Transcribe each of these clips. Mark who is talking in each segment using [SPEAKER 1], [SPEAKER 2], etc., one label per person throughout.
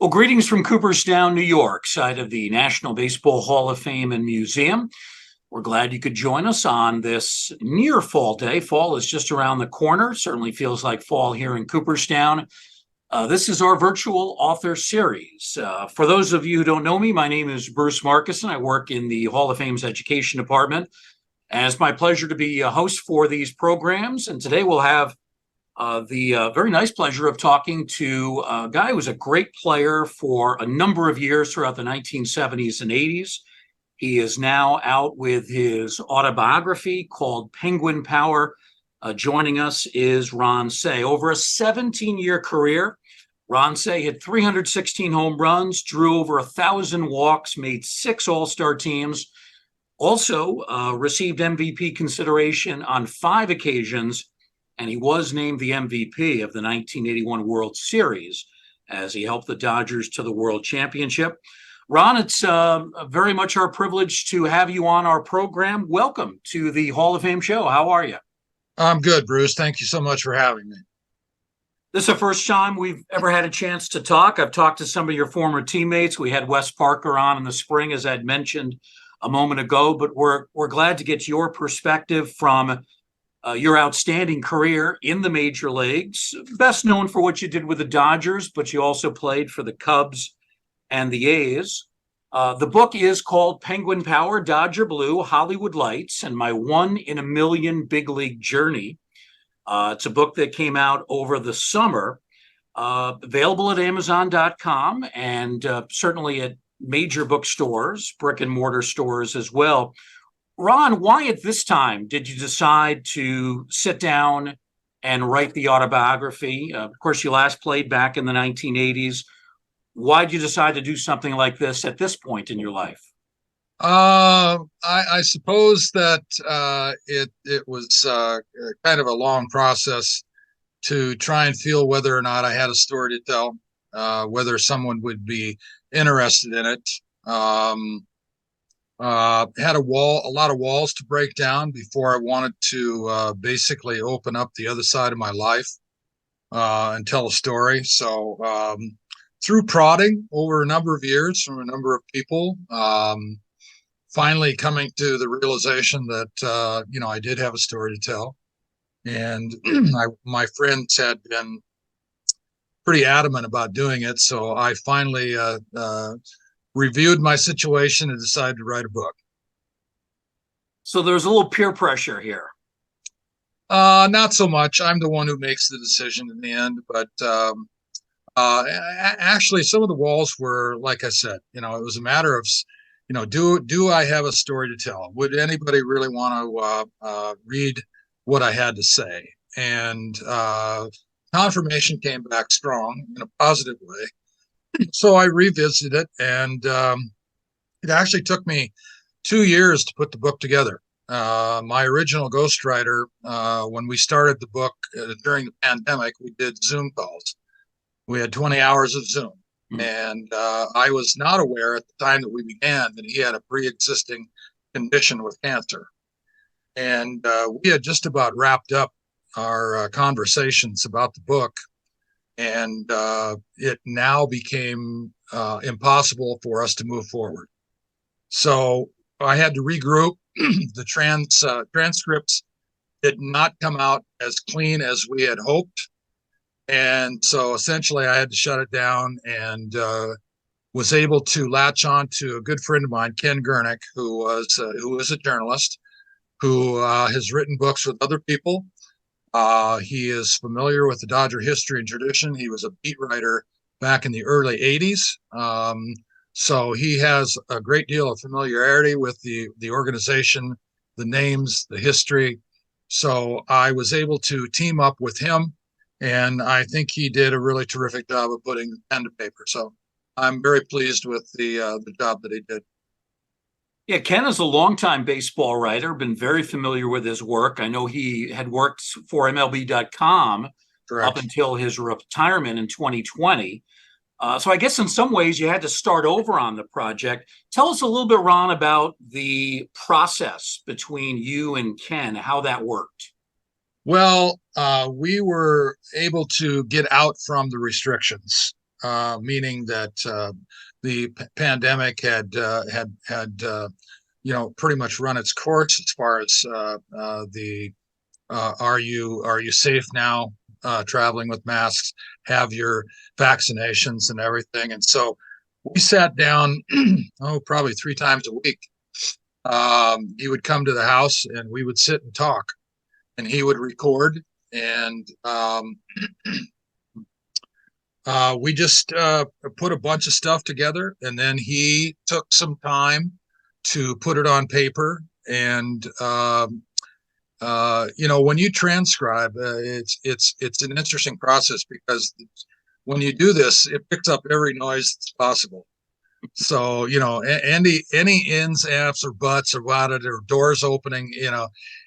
[SPEAKER 1] Well, greetings from Cooperstown, New York, site of the National Baseball Hall of Fame and Museum. We're glad you could join us on this near fall day. Fall is just around the corner. Certainly feels like fall here in Cooperstown. This is our virtual author series. For those of you who don't know me, my name is Bruce Marcuson. I work in the Hall of Fame's Education Department. And it's my pleasure to be a host for these programs. And today we'll have the very nice pleasure of talking to a guy who was a great player for a number of years throughout the 1970s and 80s. He is now out with his autobiography called Penguin Power. Joining us is Ron Cey. Over a 17-year career, Ron Cey hit 316 home runs, drew over 1,000 walks, made 6 All-Star teams, also received MVP consideration on 5 occasions, and he was named the MVP of the 1981 World Series as he helped the Dodgers to the World Championship. Ron, it's very much our privilege to have you on our program. Welcome to the Hall of Fame show. How are you?
[SPEAKER 2] I'm good, Bruce. Thank you so much for having me.
[SPEAKER 1] This is the first time we've ever had a chance to talk. I've talked to some of your former teammates. We had Wes Parker on in the spring, as I'd mentioned a moment ago, but we're glad to get your perspective from your outstanding career in the major leagues, best known for what you did with the Dodgers, but you also played for the Cubs and the A's. The book is called Penguin Power, Dodger Blue, Hollywood Lights, and My 1 in a Million Big League Journey. It's a book that came out over the summer, available at Amazon.com and certainly at major bookstores, brick and mortar stores as well. Ron, why at this time did you decide to sit down and write the autobiography? Of course, you last played back in the 1980s. Why did you decide to do something like this at this point in your life?
[SPEAKER 2] I suppose that it was kind of a long process to try and feel whether or not I had a story to tell, whether someone would be interested in it. Had a lot of walls to break down before I wanted to basically open up the other side of my life and tell a story. So through prodding over a number of years from a number of people, finally coming to the realization that I did have a story to tell, and my friends had been pretty adamant about doing it. So I finally reviewed my situation and decided to write a book.
[SPEAKER 1] So there's a little peer pressure here.
[SPEAKER 2] Not so much. I'm the one who makes the decision in the end, but actually some of the walls were, like I said, it was a matter of, do I have a story to tell? Would anybody really want to read what I had to say? And confirmation came back strong in a positive way. So I revisited it, and it actually took me 2 years to put the book together. My original ghostwriter, when we started the book during the pandemic, we did Zoom calls. We had 20 hours of Zoom. Mm-hmm. And I was not aware at the time that we began that he had a pre-existing condition with cancer. And we had just about wrapped up our conversations about the book. And it now became impossible for us to move forward. So I had to regroup. The transcripts did not come out as clean as we had hoped. And so essentially I had to shut it down, and was able to latch on to a good friend of mine, Ken Gurnick, who was a journalist who has written books with other people. He is familiar with the Dodger history and tradition. He was a beat writer back in the early 80s. So he has a great deal of familiarity with the organization, the names, the history. So I was able to team up with him, and I think he did a really terrific job of putting pen to paper. So I'm very pleased with the job that he did.
[SPEAKER 1] Yeah, Ken is a longtime baseball writer, been very familiar with his work. I know he had worked for MLB.com
[SPEAKER 2] Correct.
[SPEAKER 1] Up until his retirement in 2020. So I guess in some ways you had to start over on the project. Tell us a little bit, Ron, about the process between you and Ken, how that worked.
[SPEAKER 2] Well, we were able to get out from the restrictions. meaning that the pandemic had pretty much run its course as far as the are you safe now traveling with masks, have your vaccinations and everything. And so we sat down probably 3 times a week. He would come to the house and we would sit and talk, and he would record, and we just put a bunch of stuff together, and then he took some time to put it on paper. And when you transcribe, it's an interesting process, because when you do this, it picks up every noise that's possible. So, any ins, ands, or buts about it, or doors opening,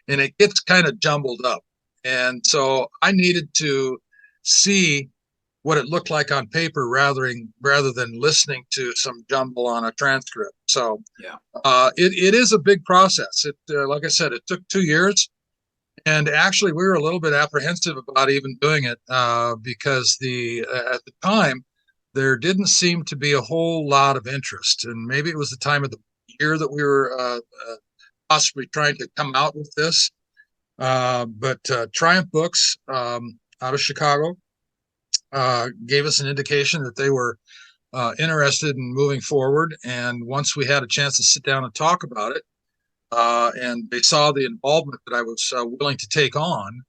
[SPEAKER 2] and it gets kind of jumbled up. And so I needed to see what it looked like on paper rather than listening to some jumble on a transcript. So
[SPEAKER 1] yeah,
[SPEAKER 2] it is a big process. It like I said, it took 2 years. And actually, we were a little bit apprehensive about even doing it because at the time, there didn't seem to be a whole lot of interest. And maybe it was the time of the year that we were possibly trying to come out with this. But Triumph Books out of Chicago gave us an indication that they were interested in moving forward. And once we had a chance to sit down and talk about it, and they saw the involvement that I was willing to take on,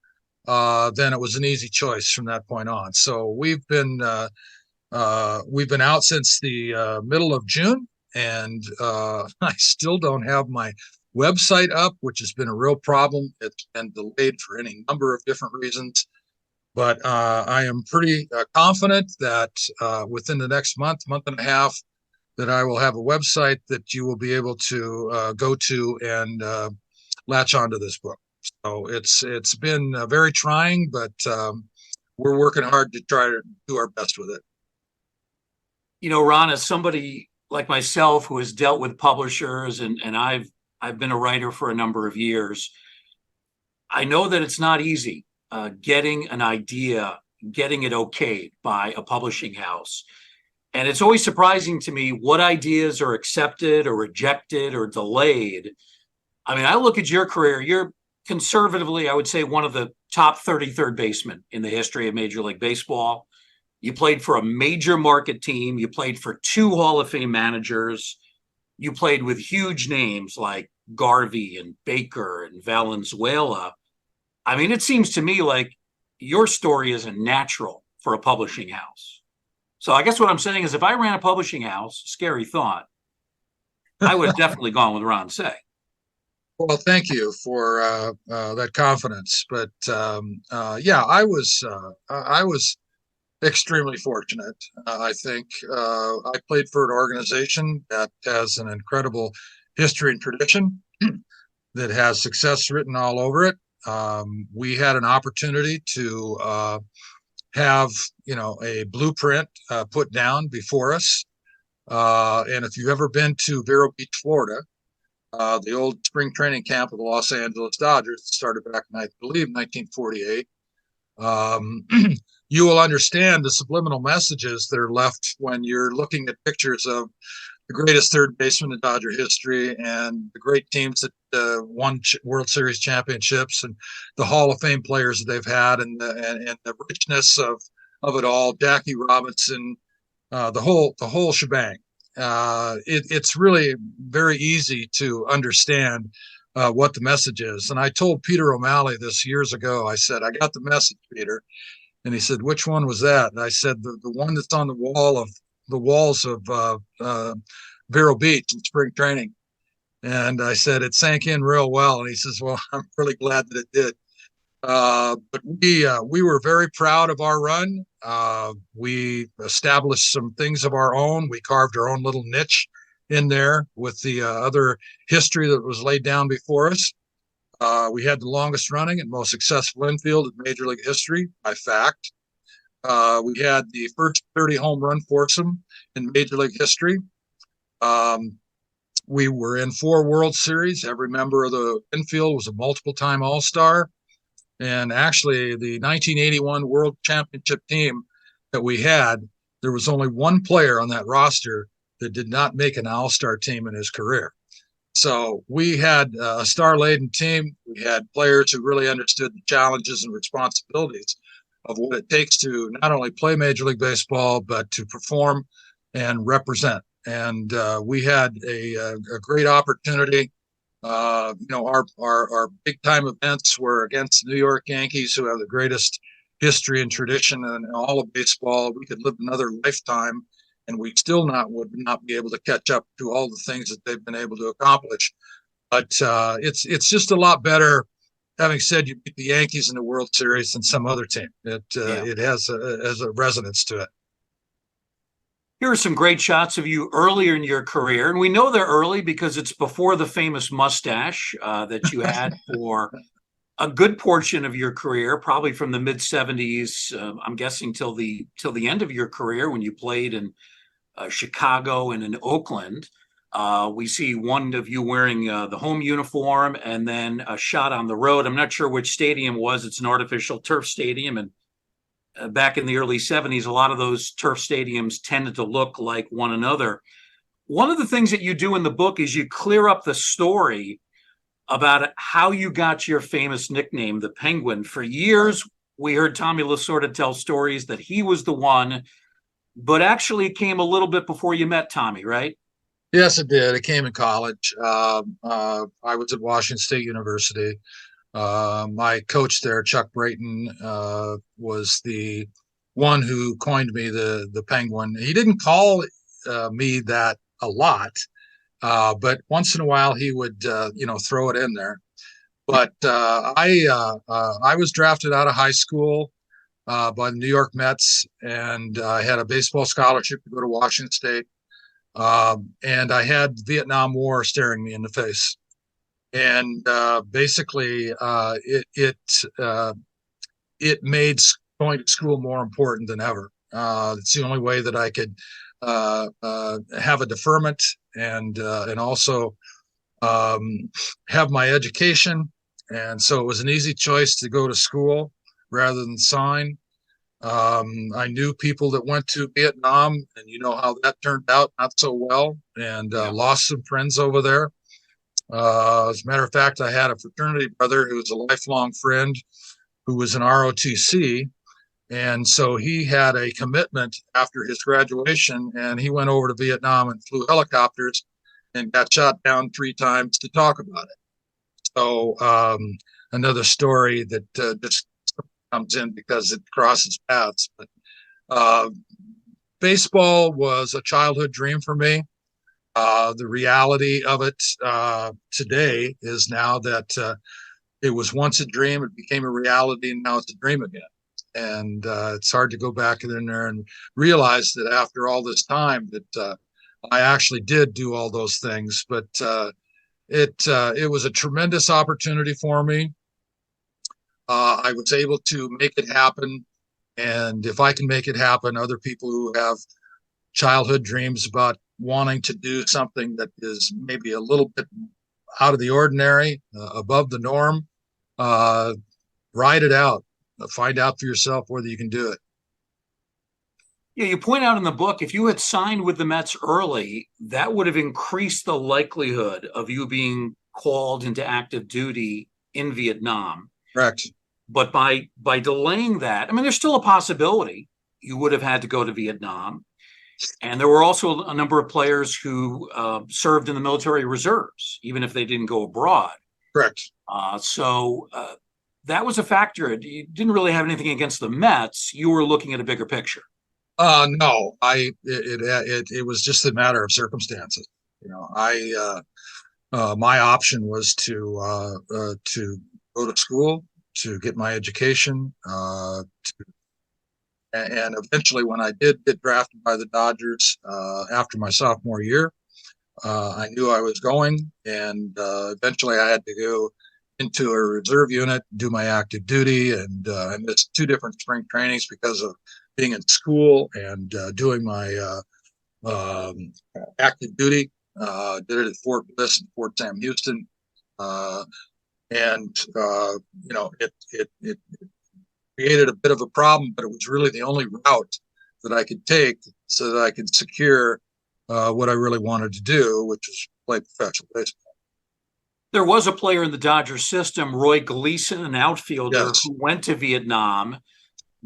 [SPEAKER 2] then it was an easy choice from that point on. So we've been out since the middle of June, and I still don't have my website up, which has been a real problem. It's been delayed for any number of different reasons, but I am pretty confident that within the next month and a half, that I will have a website that you will be able to go to and latch onto this book. So it's been very trying, but we're working hard to try to do our best with it.
[SPEAKER 1] Ron, as somebody like myself who has dealt with publishers, and I've been a writer for a number of years, I know that it's not easy getting an idea, getting it okayed by a publishing house. And it's always surprising to me what ideas are accepted or rejected or delayed. I mean, I look at your career, you're conservatively, I would say, one of the top 30 third basemen in the history of Major League Baseball. You played for a major market team. You played for 2 Hall of Fame managers. You played with huge names like Garvey and Baker and Valenzuela. I mean, it seems to me like your story is a natural for a publishing house. So I guess what I'm saying is, if I ran a publishing house, scary thought, I would have definitely gone with Ron Cey.
[SPEAKER 2] Well, thank you for that confidence. But yeah, I was extremely fortunate. I think I played for an organization that has an incredible history and tradition, that has success written all over it. We had an opportunity to have a blueprint put down before us. And if you've ever been to Vero Beach, Florida, the old spring training camp of the Los Angeles Dodgers, started back in, I believe, 1948, you will understand the subliminal messages that are left when you're looking at pictures of the greatest third baseman in Dodger history, and the great teams that won World Series championships, and the Hall of Fame players that they've had, and the richness of it all. Jackie Robinson, the whole shebang. It's really very easy to understand what the message is. And I told Peter O'Malley this years ago. I said, "I got the message, Peter." And he said, "Which one was that?" And I said, the one that's on the walls of Vero Beach in spring training. And I said, "It sank in real well." And he says, "Well, I'm really glad that it did." But we were very proud of our run. We established some things of our own. We carved our own little niche in there with the other history that was laid down before us. We had the longest running and most successful infield in Major League history, by fact. We had the first 30 home run foursome in Major League history. We were in 4 World Series. Every member of the infield was a multiple-time All-Star. And actually, the 1981 World Championship team that we had there was only one player on that roster that did not make an all-star team in his career. So we had a star-laden team. We had players who really understood the challenges and responsibilities of what it takes to not only play Major League Baseball, but to perform and represent. And we had a great opportunity. Our big time events were against the New York Yankees, who have the greatest history and tradition in all of baseball. We could live another lifetime, and we still would not be able to catch up to all the things that they've been able to accomplish. But it's just a lot better. Having said you beat the Yankees in the World Series than some other team, it has a resonance to it.
[SPEAKER 1] Here are some great shots of you earlier in your career, and we know they're early because it's before the famous mustache that you had for a good portion of your career, probably from the mid '70s. I'm guessing till the end of your career when you played in Chicago and in Oakland. We see one of you wearing the home uniform, and then a shot on the road. I'm not sure which stadium it was. It's an artificial turf stadium, and back in the early '70s, a lot of those turf stadiums tended to look like one another. One of the things that you do in the book is you clear up the story about how you got your famous nickname, the Penguin. For years, we heard Tommy Lasorda tell stories that he was the one, but actually it came a little bit before you met Tommy, right?
[SPEAKER 2] Yes, it did. It came in college. I was at Washington State University. My coach there, Chuck Brayton, was the one who coined me the Penguin. He didn't call me that a lot, but once in a while he would throw it in there. But I was drafted out of high school by the New York Mets, and I had a baseball scholarship to go to Washington State. And I had the Vietnam War staring me in the face. And basically, it made going to school more important than ever. It's the only way that I could have a deferment and also have my education. And so it was an easy choice to go to school rather than sign. I knew people that went to Vietnam, and you know how that turned out, not so well, and lost some friends over there. As a matter of fact, I had a fraternity brother who was a lifelong friend who was in ROTC. And so he had a commitment after his graduation, and he went over to Vietnam and flew helicopters and got shot down 3 times to talk about it. So another story that just comes in because it crosses paths. But baseball was a childhood dream for me. The reality of it today is now that it was once a dream, it became a reality, and now it's a dream again. And it's hard to go back in there and realize that after all this time that I actually did do all those things. But it was a tremendous opportunity for me. I was able to make it happen. And if I can make it happen, other people who have childhood dreams about wanting to do something that is maybe a little bit out of the ordinary, above the norm, ride it out. Find out for yourself whether you can do it.
[SPEAKER 1] Yeah, you point out in the book, if you had signed with the Mets early, that would have increased the likelihood of you being called into active duty in Vietnam.
[SPEAKER 2] Correct.
[SPEAKER 1] But by delaying that, I mean, there's still a possibility you would have had to go to Vietnam. And there were also a number of players who served in the military reserves, even if they didn't go abroad.
[SPEAKER 2] Correct.
[SPEAKER 1] So that was a factor. You didn't really have anything against the Mets. You were looking at a bigger picture.
[SPEAKER 2] No, it was just a matter of circumstances. You know, my option was to go to school, to get my education, and eventually when I did get drafted by the Dodgers after my sophomore year, I knew I was going, and eventually I had to go into a reserve unit, do my active duty, and I missed 2 different spring trainings because of being in school and doing my active duty. Did it at Fort Bliss and Fort Sam Houston, and it created a bit of a problem, but it was really the only route that I could take so that I could secure what I really wanted to do, which is play professional baseball.
[SPEAKER 1] There was a player in the Dodgers system, Roy Gleason, an outfielder
[SPEAKER 2] Yes.
[SPEAKER 1] who went to Vietnam,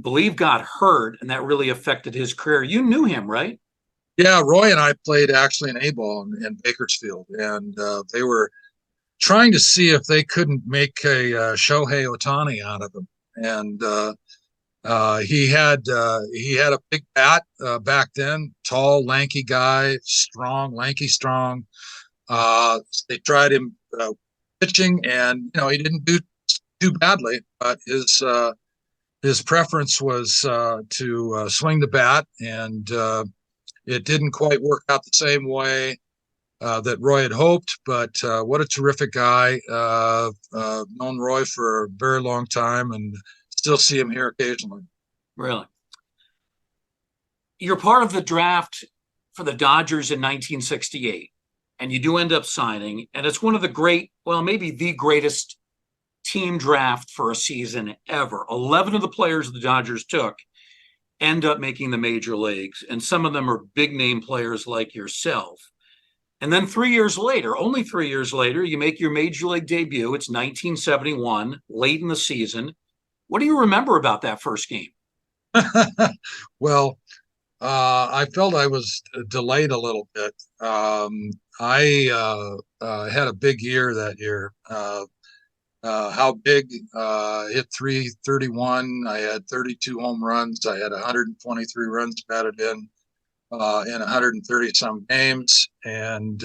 [SPEAKER 1] believe got hurt, and that really affected his career. You knew him, right?
[SPEAKER 2] Yeah, Roy and I played actually in A-ball in Bakersfield, and they were trying to see if they couldn't make a Shohei Ohtani out of him. And he had a big bat back then, tall, lanky guy, strong, lanky, strong. They tried him pitching, and he didn't do too badly, but his preference was to swing the bat, and it didn't quite work out the same way that Roy had hoped. But what a terrific guy! Known Roy for a very long time, and still see him here occasionally.
[SPEAKER 1] Really? You're part of the draft for the Dodgers in 1968, and you do end up signing, and it's one of the great, well, maybe the greatest team draft for a season ever. 11 of the players the Dodgers took end up making the major leagues, and some of them are big name players like yourself. And then 3 years later, only 3 years later, you make your major league debut. It's 1971, late in the season. What do you remember about that first game?
[SPEAKER 2] Well, I felt I was delayed a little bit. I had a big year that year. How big? Hit 331. I had 32 home runs. I had 123 runs batted in 130 some games. And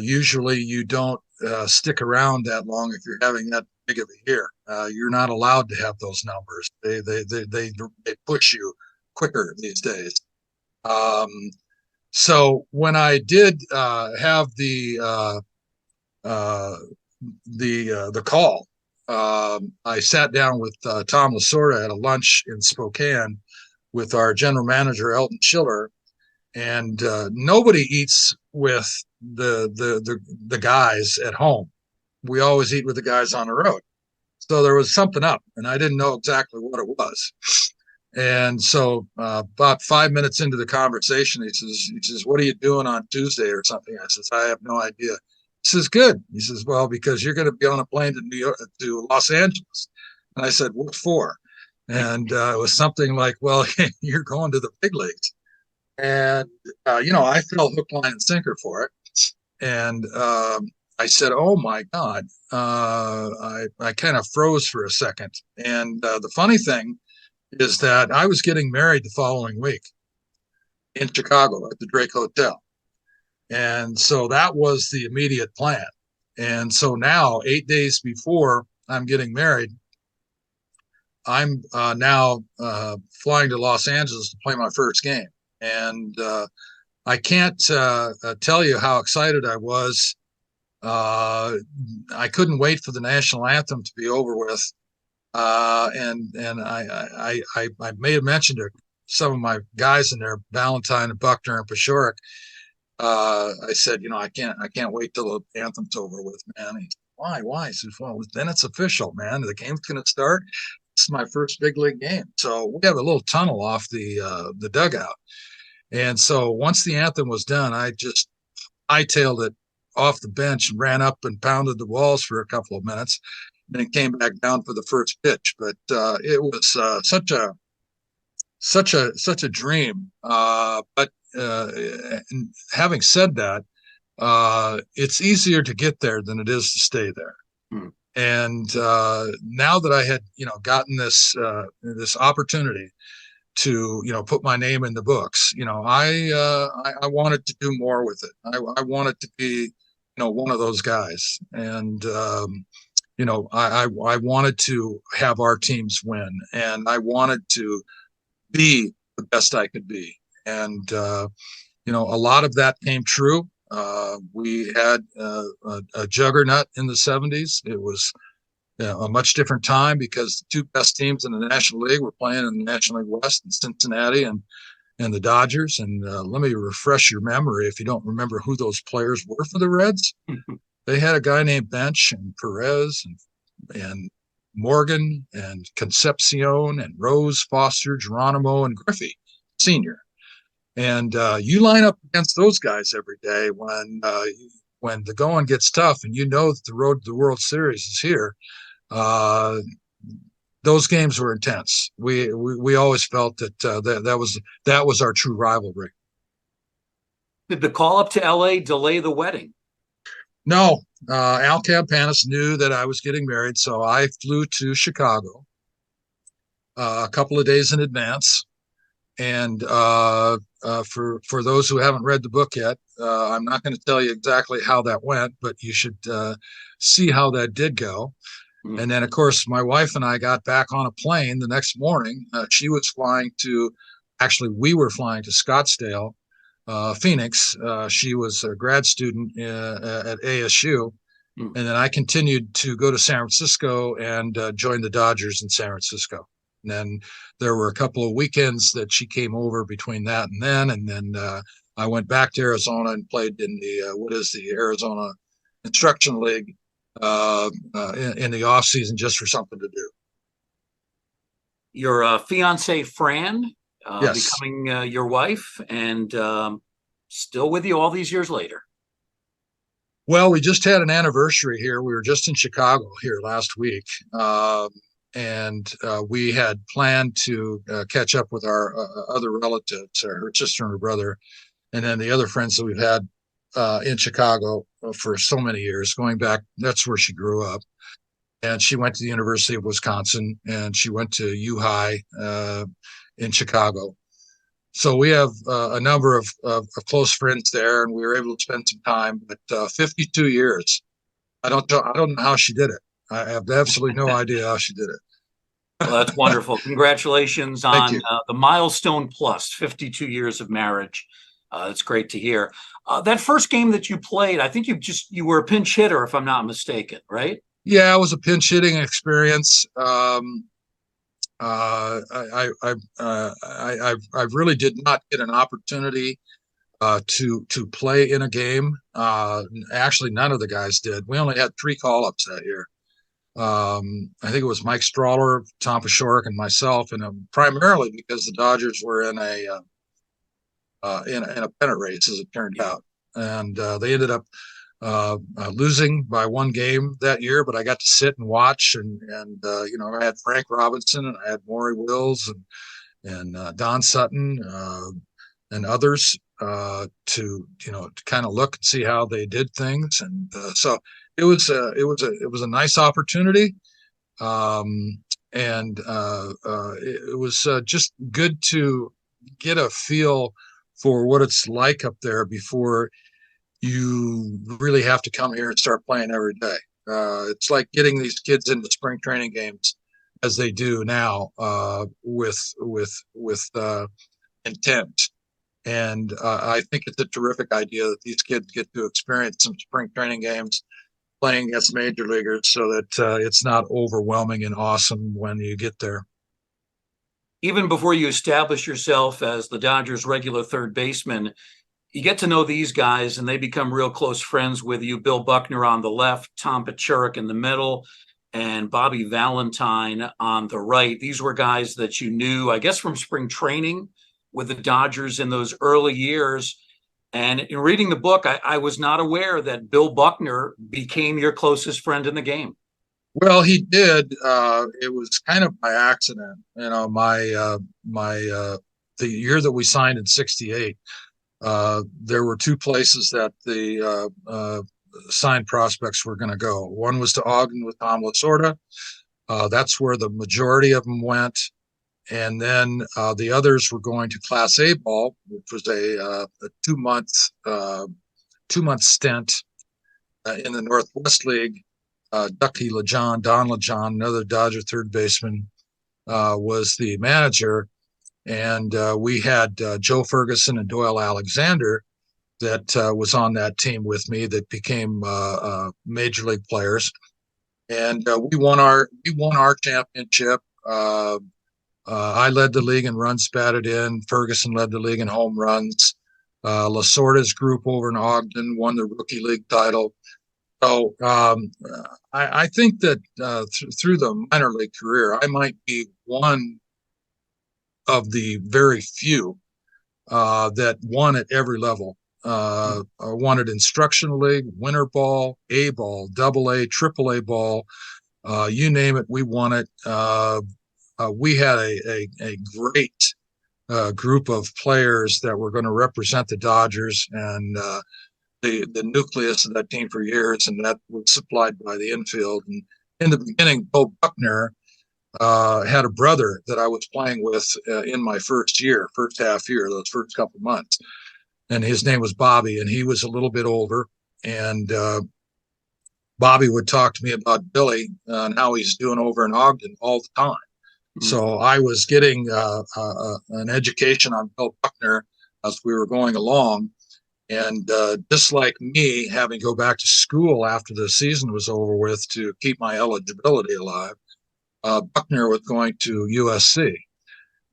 [SPEAKER 2] usually you don't stick around that long if you're having that big of a year. You're not allowed to have those numbers. They push you quicker these days. So when I did have the call, I sat down with Tom Lasorda at a lunch in Spokane with our general manager Elton Schiller, and nobody eats with the guys at home. We always eat with the guys on the road. So there was something up, and I didn't know exactly what it was. And so about 5 minutes into the conversation, he says, "What are you doing on Tuesday or something?" I says, "I have no idea." He says, "Good." He says, "Well, because you're going to be on a plane to New York, to Los Angeles." And I said, "What for?" And it was something like, "Well, you're going to the big leagues." And I fell hook, line, and sinker for it. And I said, "Oh my God!" I kind of froze for a second. And the funny thing is that I was getting married the following week in Chicago at the Drake Hotel. And so that was the immediate plan. And so now, 8 days before I'm getting married, I'm now flying to Los Angeles to play my first game. And I can't tell you how excited I was. I couldn't wait for the national anthem to be over with. And I may have mentioned to some of my guys in there, Valentine and Buckner and Pashorek. I said, I can't wait till the anthem's over with, man. He said, why? He said, well, then it's official, man. The game's going to start. This is my first big league game. So we have a little tunnel off the dugout. And so once the anthem was done, I just hightailed it off the bench and ran up and pounded the walls for a couple of minutes. And it came back down for the first pitch. But it was such a dream. But having said that, it's easier to get there than it is to stay there. Hmm. And now that I had gotten this opportunity to put my name in the books, I wanted to do more with it. I wanted to be one of those guys, and I wanted to have our teams win, and I wanted to be the best I could be. And, a lot of that came true. We had a juggernaut in the 70s. It was a much different time because the two best teams in the National League were playing in the National League West in Cincinnati and the Dodgers. And let me refresh your memory if you don't remember who those players were for the Reds. They had a guy named Bench and Perez and Morgan and Concepcion and Rose, Foster, Geronimo, and Griffey Sr. And you line up against those guys every day when the going gets tough, and you know that the road to the World Series is here. Those games were intense. We always felt that that was our true rivalry.
[SPEAKER 1] Did the call up to LA delay the wedding?
[SPEAKER 2] No, Al Campanis knew that I was getting married, so I flew to Chicago a couple of days in advance. And for those who haven't read the book yet, I'm not going to tell you exactly how that went, but you should see how that did go. Mm-hmm. And then, of course, my wife and I got back on a plane the next morning. We were flying to Scottsdale, Phoenix. She was a grad student at ASU. Mm-hmm. And then I continued to go to San Francisco and join the Dodgers in San Francisco. And then there were a couple of weekends that she came over between that and then I went back to Arizona and played in the Arizona Instruction League in the off season just for something to do.
[SPEAKER 1] Your fiance Fran,
[SPEAKER 2] yes,
[SPEAKER 1] becoming your wife, and still with you all these years later.
[SPEAKER 2] Well, we just had an anniversary here. We were just in Chicago here last week. And we had planned to catch up with our other relatives, her sister and her brother, and then the other friends that we've had in Chicago for so many years, going back. That's where she grew up. And she went to the University of Wisconsin, and she went to U High in Chicago. So we have a number of close friends there, and we were able to spend some time. But 52 years, I don't know how she did it. I have absolutely no idea how she did it.
[SPEAKER 1] Well, that's wonderful. Congratulations on the milestone plus 52 years of marriage. It's great to hear. That first game that you played, I think you were a pinch hitter, if I'm not mistaken, right?
[SPEAKER 2] Yeah, it was a pinch hitting experience. I really did not get an opportunity to play in a game. Actually, none of the guys did. We only had 3 call-ups that year. I think it was Mike Strawler, Tom Paciorek, and myself, and primarily because the Dodgers were in a pennant race, as it turned out, and they ended up losing by 1 game that year. But I got to sit and watch, and I had Frank Robinson, and I had Maury Wills, and Don Sutton, and others to kind of look and see how they did things, and so. It was a nice opportunity, and it was just good to get a feel for what it's like up there before you really have to come here and start playing every day. It's like getting these kids into spring training games as they do now with intent. And I think it's a terrific idea that these kids get to experience some spring training games playing against major leaguers, so that it's not overwhelming and awesome when you get there.
[SPEAKER 1] Even before you establish yourself as the Dodgers' regular third baseman, you get to know these guys, and they become real close friends with you. Bill Buckner on the left, Tom Paciorek in the middle, and Bobby Valentine on the right. These were guys that you knew, I guess, from spring training with the Dodgers in those early years. And in reading the book, I was not aware that Bill Buckner became your closest friend in the game.
[SPEAKER 2] Well, he did. It was kind of by accident. The year that we signed in '68, there were 2 places that the signed prospects were going to go. One was to Ogden with Tom Lasorda. That's where the majority of them went. And then the others were going to Class A ball, which was a 2-month stint in the Northwest League. Ducky Don LeJohn, another Dodger third baseman, was the manager. And we had Joe Ferguson and Doyle Alexander that was on that team with me that became major league players. And we won our championship. I led the league in runs batted in. Ferguson led the league in home runs. Lasorda's group over in Ogden won the rookie league title. So I think that through the minor league career, I might be one of the very few that won at every level. Won it instructional league, winter ball, A ball, double A, triple A ball, you name it, we won it. We had a great group of players that were going to represent the Dodgers and the nucleus of that team for years, and that was supplied by the infield. And in the beginning, Bill Buckner had a brother that I was playing with in my first half year, those first couple of months. And his name was Bobby, and he was a little bit older. And Bobby would talk to me about Billy and how he's doing over in Ogden all the time. Mm-hmm. So I was getting an education on Bill Buckner as we were going along. And just like me having to go back to school after the season was over with to keep my eligibility alive, Buckner was going to USC.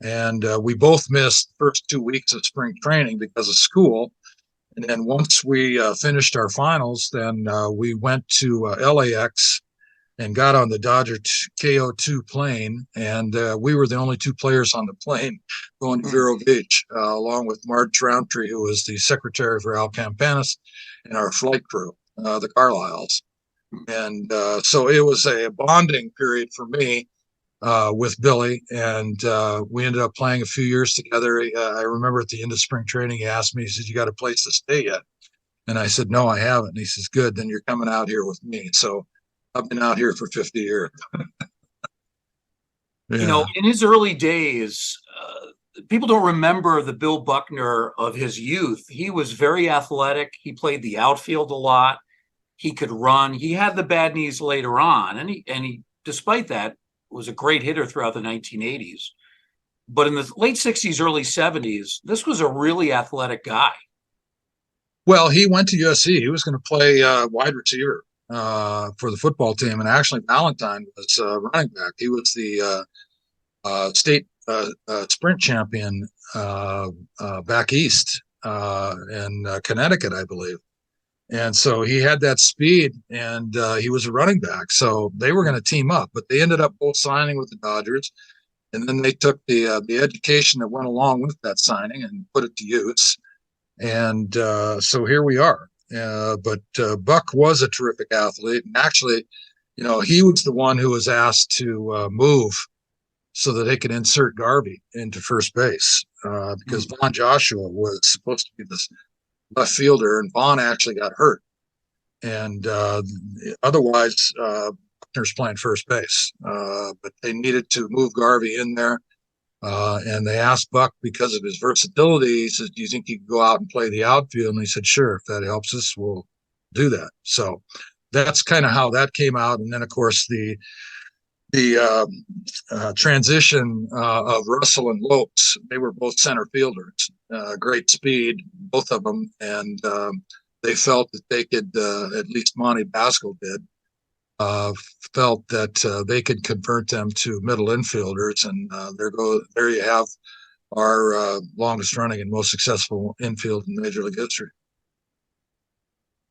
[SPEAKER 2] And we both missed the first 2 weeks of spring training because of school. And then once we finished our finals, then we went to LAX and got on the Dodger KO2 plane. And we were the only two players on the plane going to Vero Beach, along with Marge Roundtree, who was the secretary for Al Campanis, and our flight crew, the Carlisles. And so it was a bonding period for me with Billy, and we ended up playing a few years together. I remember at the end of spring training, he asked me, he said, "You got a place to stay yet?" And I said, "No, I haven't." And he says, "Good, then you're coming out here with me." So I've been out here for 50 years.
[SPEAKER 1] Yeah. You know, in his early days, people don't remember the Bill Buckner of his youth. He was very athletic. He played the outfield a lot. He could run. He had the bad knees later on, and he despite that, was a great hitter throughout the 1980s. But in the late 60s, early 70s, this was a really athletic guy.
[SPEAKER 2] Well, he went to USC. He was going to play wide receiver for the football team. And actually, Valentine was running back. He was the state sprint champion back east in Connecticut, I believe. And so he had that speed, and he was a running back. So they were going to team up, but they ended up both signing with the Dodgers. And then they took the education that went along with that signing and put it to use. And so here we are. But Buck was a terrific athlete. And actually, you know, he was the one who was asked to move so that they could insert Garvey into first base because Vaughn Joshua was supposed to be this left fielder, and Vaughn actually got hurt. And otherwise, Buckner's playing first base. But they needed to move Garvey in there. And they asked Buck, because of his versatility, he says, "Do you think you could go out and play the outfield?" And he said, "Sure, if that helps us, we'll do that." So that's kind of how that came out. And then, of course, the transition of Russell and Lopes, they were both center fielders, great speed, both of them. And they felt that they could, at least Monty Basco did, felt that they could convert them to middle infielders. And there you have our longest running and most successful infield in Major League history.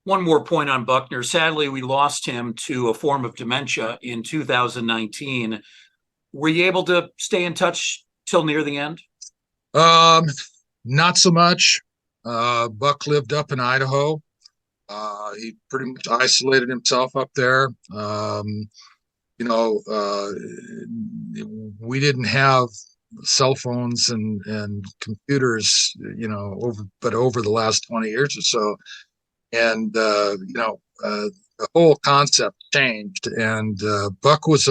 [SPEAKER 1] One more point on Buckner. Sadly, we lost him to a form of dementia in 2019. Were you able to stay in touch till near the end?
[SPEAKER 2] Not so much. Buck lived up in Idaho. He pretty much isolated himself up there. You know, we didn't have cell phones and computers, you know, over the last 20 years or so. And, you know, the whole concept changed. And Buck was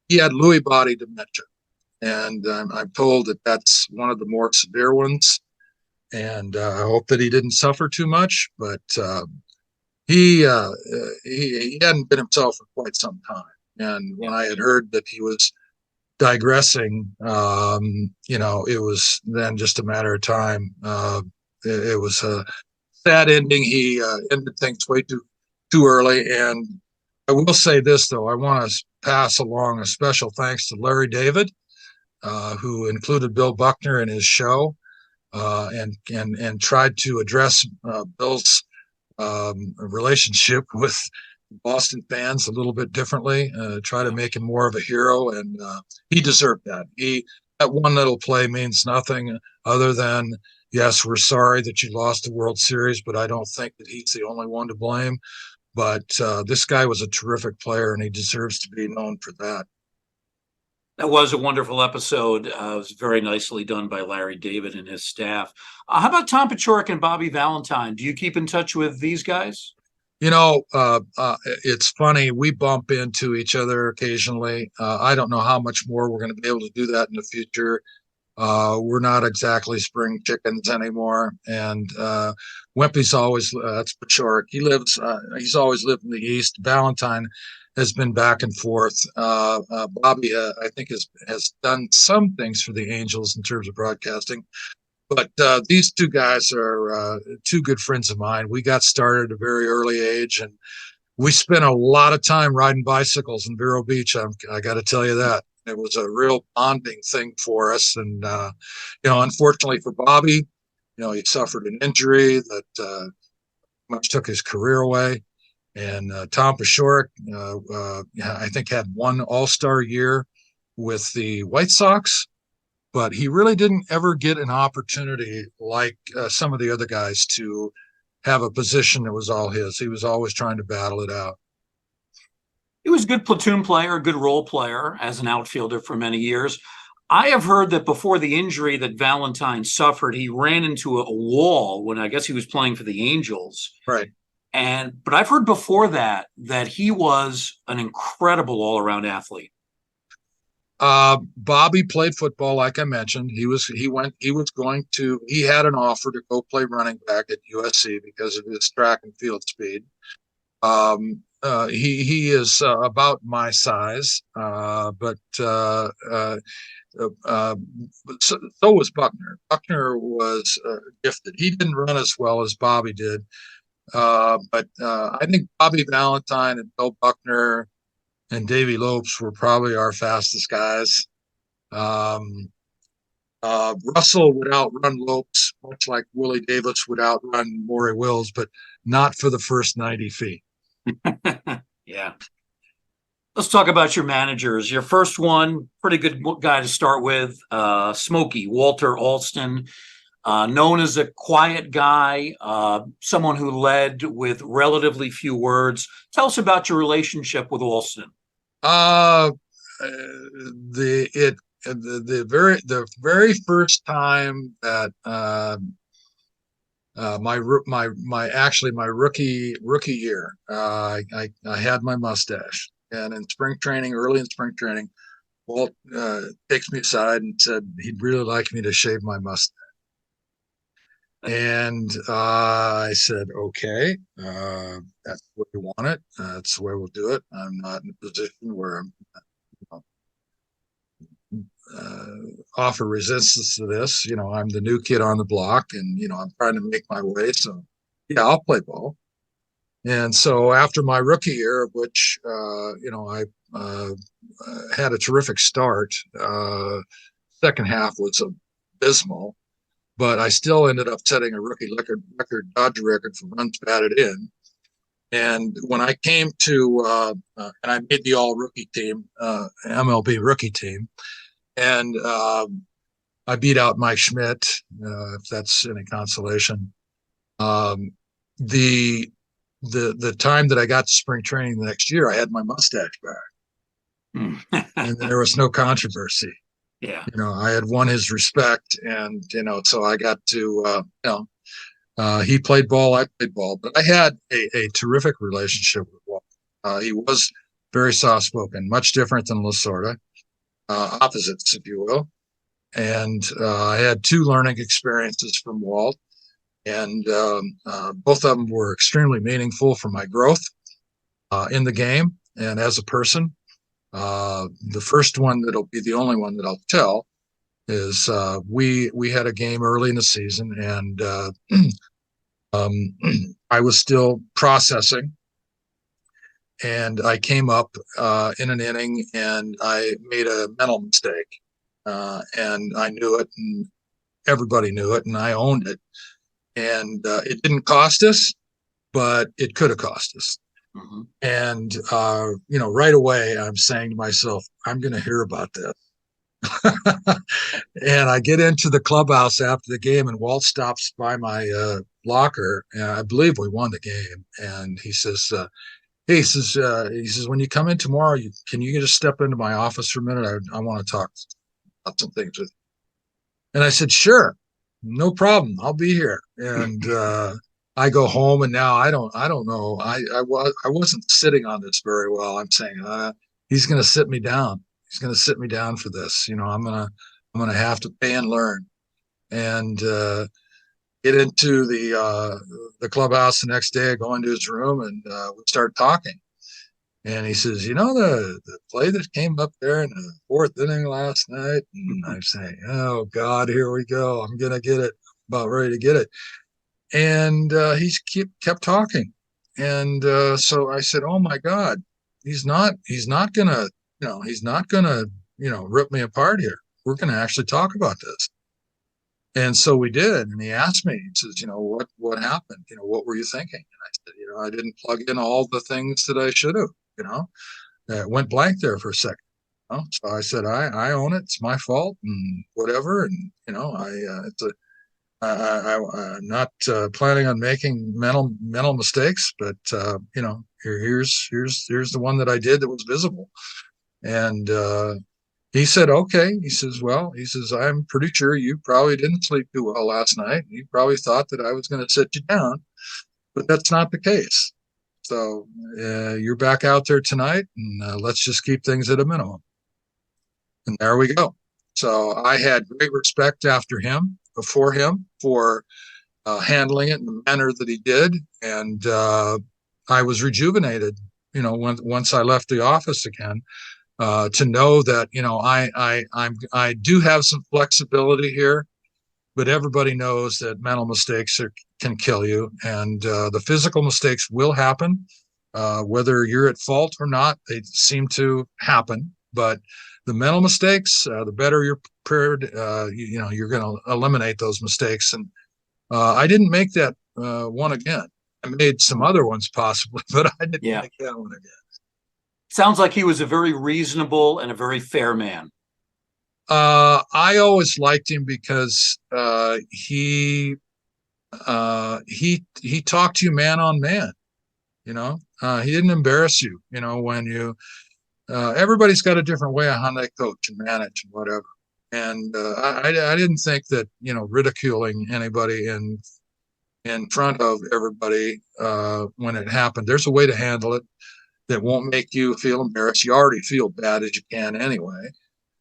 [SPEAKER 2] he had Lewy body dementia. And I'm told that that's one of the more severe ones. And I hope that he didn't suffer too much. But he hadn't been himself for quite some time. And when I had heard that he was digressing, you know, it was then just a matter of time. It was a sad ending. He ended things way too early. And I will say this, though. I want to pass along a special thanks to Larry David, who included Bill Buckner in his show and tried to address Bill's a relationship with Boston fans a little bit differently, try to make him more of a hero, and he deserved that. That one little play means nothing other than, yes, we're sorry that you lost the World Series, but I don't think that he's the only one to blame. But this guy was a terrific player, and he deserves to be known for that.
[SPEAKER 1] That was a wonderful episode. It was very nicely done by Larry David and his staff. How about Tom Paciorek and Bobby Valentine? Do you keep in touch with these guys?
[SPEAKER 2] It's funny. We bump into each other occasionally. I don't know how much more we're going to be able to do that in the future. We're not exactly spring chickens anymore. And Wimpy's always, that's Paciorek. He's always lived in the East. Valentine has been back and forth. Bobby, I think, has done some things for the Angels in terms of broadcasting. But these two guys are two good friends of mine. We got started at a very early age, and we spent a lot of time riding bicycles in Vero Beach. I got to tell you that. It was a real bonding thing for us. And, unfortunately for Bobby, he suffered an injury that much took his career away. And Tom Paciorek, I think, had one All-Star year with the White Sox, but he really didn't ever get an opportunity like some of the other guys to have a position that was all his. He was always trying to battle it out.
[SPEAKER 1] He was a good platoon player, a good role player as an outfielder for many years. I have heard that before the injury that Valentine suffered, he ran into a wall when I guess he was playing for the Angels.
[SPEAKER 2] Right.
[SPEAKER 1] But I've heard before that he was an incredible all-around athlete.
[SPEAKER 2] Bobby played football, like I mentioned. He had an offer to go play running back at USC because of his track and field speed. He is about my size, but so was Buckner. Buckner was gifted. He didn't run as well as Bobby did, but I think Bobby Valentine and Bill Buckner and Davey Lopes were probably our fastest guys. Russell would outrun Lopes, much like Willie Davis would outrun Maury Wills, but not for the first 90 feet.
[SPEAKER 1] Yeah. Let's talk about your managers. Your first one, pretty good guy to start with, Smokey, Walter Alston, known as a quiet guy, someone who led with relatively few words. Tell us about your relationship with Alston.
[SPEAKER 2] The very first time that my rookie year, I had my mustache, and early in spring training, Walt takes me aside and said he'd really like me to shave my mustache. And I said, okay, that's the way you want it. That's the way we'll do it. I'm not in a position where I'm offer resistance to this. I'm the new kid on the block, and I'm trying to make my way. So yeah, I'll play ball. And so after my rookie year, of which I had a terrific start, second half was abysmal, but I still ended up setting a rookie Dodger record for runs batted in. And when I came to and I made the all rookie team, MLB rookie team, and I beat out Mike Schmidt, if that's any consolation. The time that I got to spring training the next year, I had my mustache back, and there was no controversy.
[SPEAKER 1] Yeah,
[SPEAKER 2] I had won his respect, and so I got to he played ball, I played ball, but I had a terrific relationship with Walt. He was very soft spoken, much different than Lasorda. Opposites, if you will. And I had two learning experiences from Walt, and both of them were extremely meaningful for my growth in the game and as a person. The first one that'll be the only one that I'll tell is we had a game early in the season, and I was still processing. And I came up in an inning, and I made a mental mistake, and I knew it, and everybody knew it, and I owned it. And it didn't cost us, but it could have cost us.
[SPEAKER 1] Mhm.
[SPEAKER 2] And, right away, I'm saying to myself, I'm going to hear about this. And I get into the clubhouse after the game, and Walt stops by my locker. And I believe we won the game. And he says, hey, he says, when you come in tomorrow, can you just step into my office for a minute? I want to talk about some things with you. And I said, sure, no problem. I'll be here. And I go home, and now I don't know. I wasn't sitting on this very well. I'm saying, he's going to sit me down. He's going to sit me down for this. I'm going to have to pay and learn. And get into the clubhouse the next day. I go into his room, and we start talking. And he says, the play that came up there in the fourth inning last night. And I'm saying, oh God, here we go. I'm gonna get it. About ready to get it. And kept talking. And so I said, oh my God, he's not gonna rip me apart here. We're gonna actually talk about this. And so we did. And he asked me, he says, what happened? What were you thinking? And I said, I didn't plug in all the things that I should have, it went blank there for a second. So I said, I own it. It's my fault and whatever. And, I'm not planning on making mental mistakes, but, here's the one that I did that was visible. And, he said, okay. He says, I'm pretty sure you probably didn't sleep too well last night. You probably thought that I was going to sit you down, but that's not the case. So you're back out there tonight, and let's just keep things at a minimum. And there we go. So I had great respect for him for handling it in the manner that he did. And I was rejuvenated, once I left the office again. To know that I do have some flexibility here, but everybody knows that mental mistakes can kill you, and the physical mistakes will happen, whether you're at fault or not. They seem to happen, but the mental mistakes, the better you're prepared, you're going to eliminate those mistakes. And I didn't make that one again. I made some other ones possibly, but I didn't make that one again.
[SPEAKER 1] Sounds like he was a very reasonable and a very fair man.
[SPEAKER 2] I always liked him because he talked to you man on man. He didn't embarrass you. When everybody's got a different way of how they coach and manage and whatever. And I didn't think that ridiculing anybody in front of everybody when it happened. There's a way to handle it that won't make you feel embarrassed. You already feel bad as you can anyway,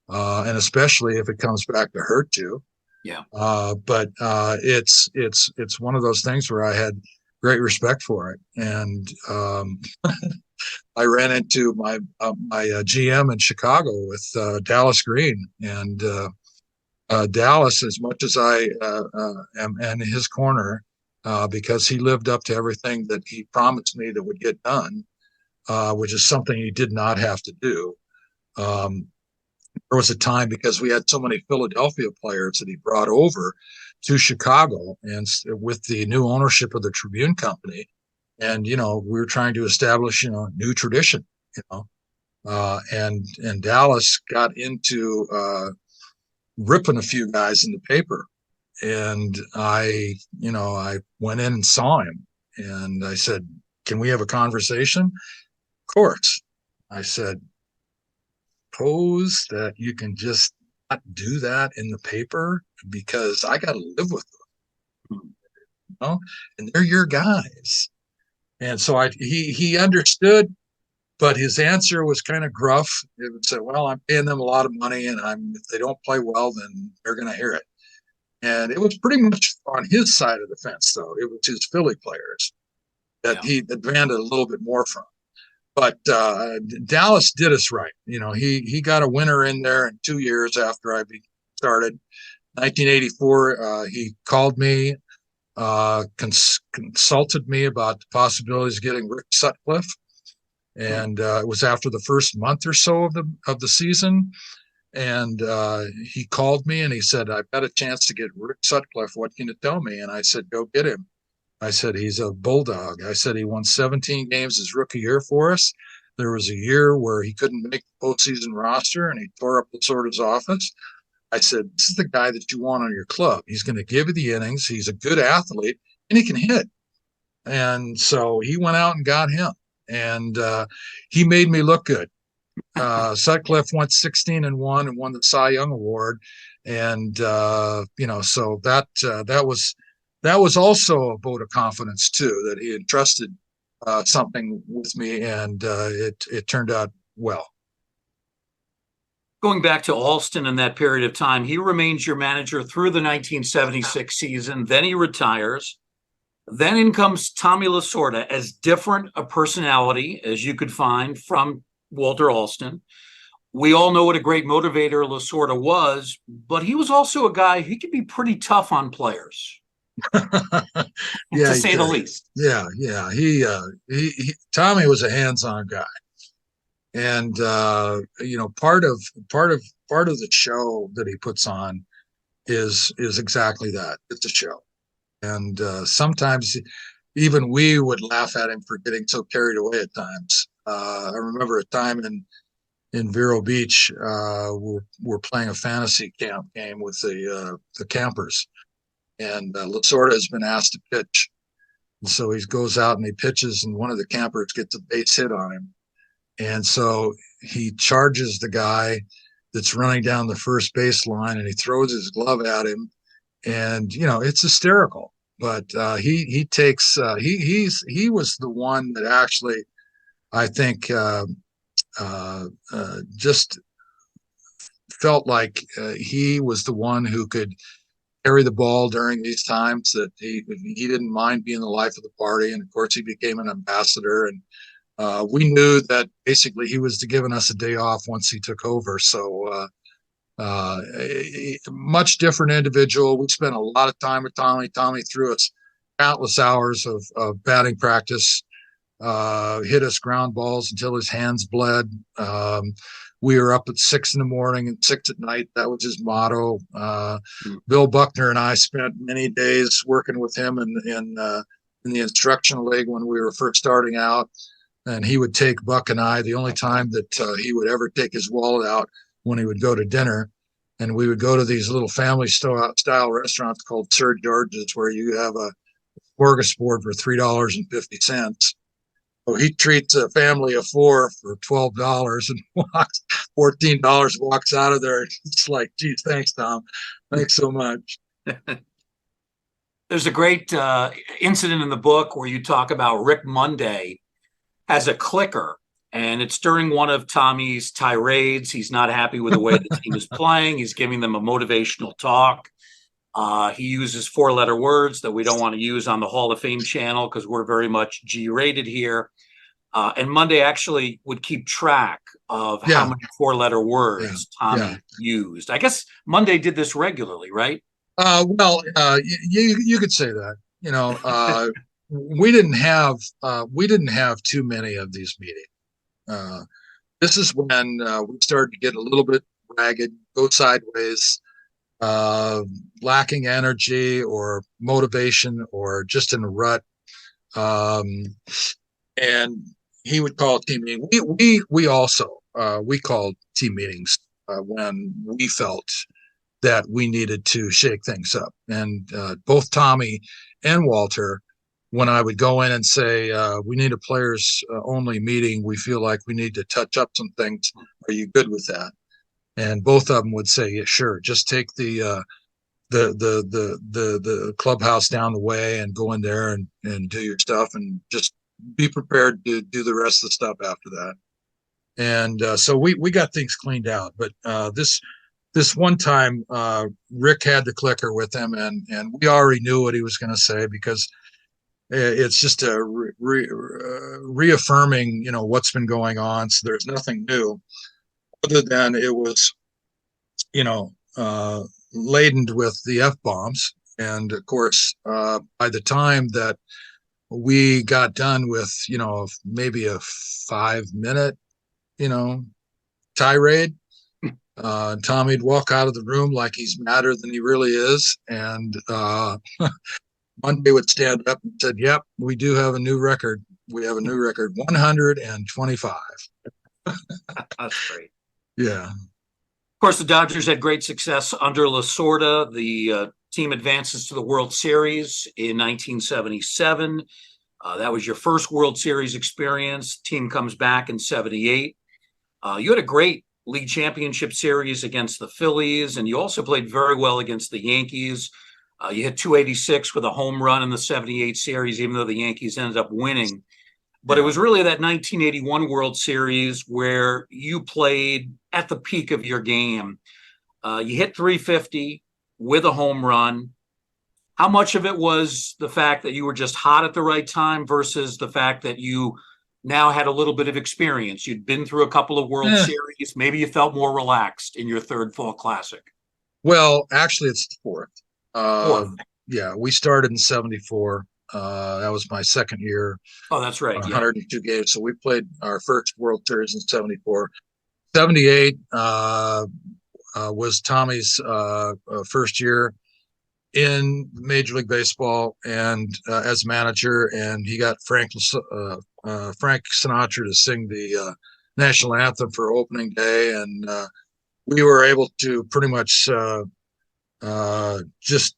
[SPEAKER 2] and especially if it comes back to hurt you.
[SPEAKER 1] Yeah.
[SPEAKER 2] But it's one of those things where I had great respect for it, and I ran into my GM in Chicago with Dallas Green, and Dallas, as much as I am in his corner, because he lived up to everything that he promised me that would get done. Which is something he did not have to do. There was a time, because we had so many Philadelphia players that he brought over to Chicago, and with the new ownership of the Tribune Company, and we were trying to establish new tradition, and Dallas got into ripping a few guys in the paper, and I went in and saw him, and I said, "Can we have a conversation?" Of course. I said, suppose that you can just not do that in the paper, because I got to live with them, and they're your guys. And so he understood, but his answer was kind of gruff. It would say, well, I'm paying them a lot of money, and if they don't play well, then they're going to hear it. And it was pretty much on his side of the fence, though. It was his Philly players that he demanded a little bit more from. But Dallas did us right. He got a winner in there in 2 years after I started. 1984, he called me, consulted me about the possibilities of getting Rick Sutcliffe, and it was after the first month or so of the season. And he called me and he said, "I've got a chance to get Rick Sutcliffe. What can you tell me?" And I said, "Go get him." I said, he's a bulldog. I said, he won 17 games his rookie year for us. There was a year where he couldn't make the postseason roster and he tore up Lasorda's office. I said, this is the guy that you want on your club. He's going to give you the innings. He's a good athlete and he can hit. And so he went out and got him. And he made me look good. Sutcliffe went 16-1 and won the Cy Young Award. And, so that was also a vote of confidence too, that he entrusted something with me, and it turned out well.
[SPEAKER 1] Going back to Alston in that period of time, he remains your manager through the 1976 season. Then he retires. Then in comes Tommy Lasorda, as different a personality as you could find from Walter Alston. We all know what a great motivator Lasorda was, but he was also a guy, he could be pretty tough on players. To say the least.
[SPEAKER 2] Yeah. He Tommy was a hands-on guy. And part of the show that he puts on is exactly that. It's a show. And sometimes even we would laugh at him for getting so carried away at times. I remember a time in Vero Beach, we're playing a fantasy camp game with the campers, and Lasorda has been asked to pitch. And so he goes out and he pitches, and one of the campers gets a base hit on him. And so he charges the guy that's running down the first baseline, and he throws his glove at him. And, it's hysterical. But he takes he was the one that actually, I think, just felt like he was the one who could carry the ball during these times, that he didn't mind being the life of the party. And of course, he became an ambassador. And we knew that basically he was giving us a day off once he took over. So much different individual. We spent a lot of time with Tommy. Tommy threw us countless hours of batting practice, hit us ground balls until his hands bled. We were up at 6 in the morning and 6 at night. That was his motto. Bill Buckner and I spent many days working with him in the instructional league when we were first starting out. And he would take Buck and I, the only time that he would ever take his wallet out, when he would go to dinner. And we would go to these little family style restaurants called Sir George's, where you have a smorgasbord for $3.50. So he treats a family of 4 for $12 and walks $14, walks out of there. It's like, geez, thanks, Tom. Thanks so much.
[SPEAKER 1] There's a great incident in the book where you talk about Rick Monday as a clicker, and it's during one of Tommy's tirades. He's not happy with the way the team is playing. He's giving them a motivational talk. He uses 4-letter words that we don't want to use on the Hall of Fame channel because we're very much G-rated here. And Monday actually would keep track of how many 4-letter words Tommy used. I guess Monday did this regularly, right?
[SPEAKER 2] You could say that. We didn't have too many of these meetings. This is when we started to get a little bit ragged, go sideways, lacking energy or motivation, or just in a rut. And he would call a team meeting. We also we called team meetings when we felt that we needed to shake things up. And both Tommy and Walter, when I would go in and say, we need a players only meeting, we feel like we need to touch up some things. Are you good with that? And both of them would say, yeah, sure. Just take the clubhouse down the way and go in there and do your stuff, and just be prepared to do the rest of the stuff after that. And so we got things cleaned out. But this one time, Rick had the clicker with him, and we already knew what he was going to say, because it's just a reaffirming, what's been going on. So there's nothing new, other than it was, laden with the F-bombs. And of course, by the time that we got done with, maybe a 5-minute, tirade, Tommy'd walk out of the room like he's madder than he really is. And Monday would stand up and said, "Yep, we do have a new record. We have a new record, 125."
[SPEAKER 1] That's great.
[SPEAKER 2] Yeah.
[SPEAKER 1] Of course, the Dodgers had great success under Lasorda. The team advances to the World Series in 1977. That was your first World Series experience. Team comes back in 78. You had a great league championship series against the Phillies, and you also played very well against the Yankees. You hit 286 with a home run in the 78 series, even though the Yankees ended up winning. But it was really that 1981 World Series where you played at the peak of your game. You hit 350 with a home run. How much of it was the fact that you were just hot at the right time versus the fact that you now had a little bit of experience? You'd been through a couple of World Series. Maybe you felt more relaxed in your third Fall Classic.
[SPEAKER 2] Well, actually, it's the fourth.
[SPEAKER 1] Fourth.
[SPEAKER 2] Yeah, we started in 74. That was my second year.
[SPEAKER 1] Oh, that's right.
[SPEAKER 2] 102 games. So we played our first World Series in 74. 78 was Tommy's first year in Major League Baseball and as manager, and he got Frank Sinatra to sing the national anthem for opening day, and we were able to pretty much just